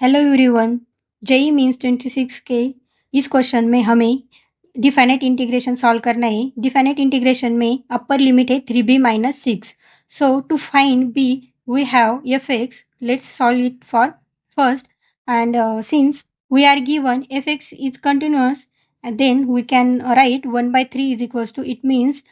Hello everyone. JEE means 26 के इस question में हमें डिफाइनेट इंटीग्रेशन सॉल्व करना है। डिफाइनेट इंटीग्रेशन में अपर लिमिट है 3b minus 6। So to find b we have fx. Let's solve it for first. And since we are given fx is continuous, and then we can write 1 by 3 is equals to, it means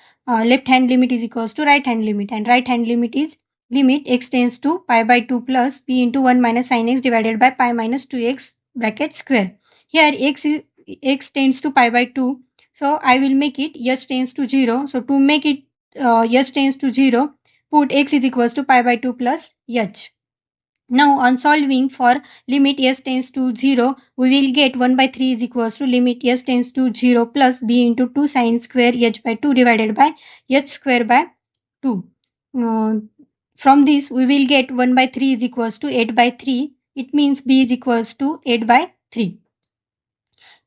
left hand limit is equals to right hand limit, and right hand limit is limit x tends to pi by 2 plus b into 1 minus sin x divided by pi minus 2x bracket square. Here x tends to pi by 2. So I will make it s tends to 0. So to make it s tends to 0, put x is equals to pi by 2 plus h. Now on solving for limit s tends to 0, we will get 1 by 3 is equals to limit s tends to 0 plus b into 2 sin square h by 2 divided by h square by 2. Uh, from this, we will get 1 by 3 is equals to 8 by 3. It means b is equals to 8 by 3.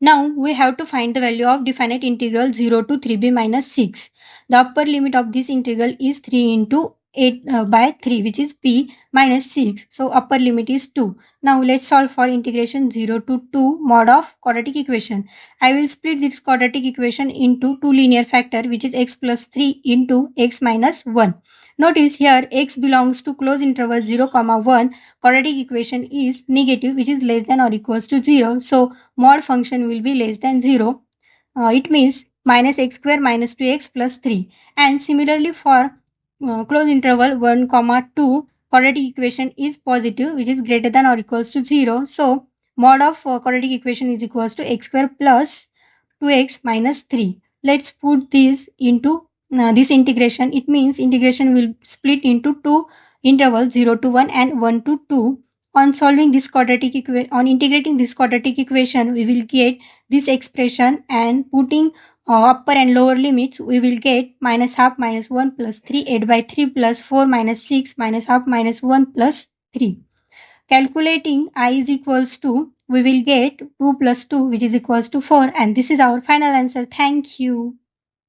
Now, we have to find the value of definite integral 0 to 3b minus 6. The upper limit of this integral is 3 into 8 by 3, which is p minus 6. So, upper limit is 2. Now, let's solve for integration 0 to 2 mod of quadratic equation. I will split this quadratic equation into two linear factor, which is x plus 3 into x minus 1. Notice here x belongs to closed interval 0, 1. Quadratic equation is negative, which is less than or equals to 0. So, mod function will be less than 0. It means minus x square minus 2x plus 3. And similarly for closed interval 1, 2, quadratic equation is positive, which is greater than or equals to 0. So, mod of quadratic equation is equals to x square plus 2x minus 3. Let's put this into this integration. It means integration will split into two intervals 0 to 1 and 1 to 2. On solving this quadratic equation, on integrating this quadratic equation, we will get this expression, and putting upper and lower limits, we will get minus half minus 1 plus 3, 8 by 3 plus 4 minus 6 minus half minus 1 plus 3. Calculating I is equals to, we will get 2 plus 2, which is equals to 4, and this is our final answer. Thank you.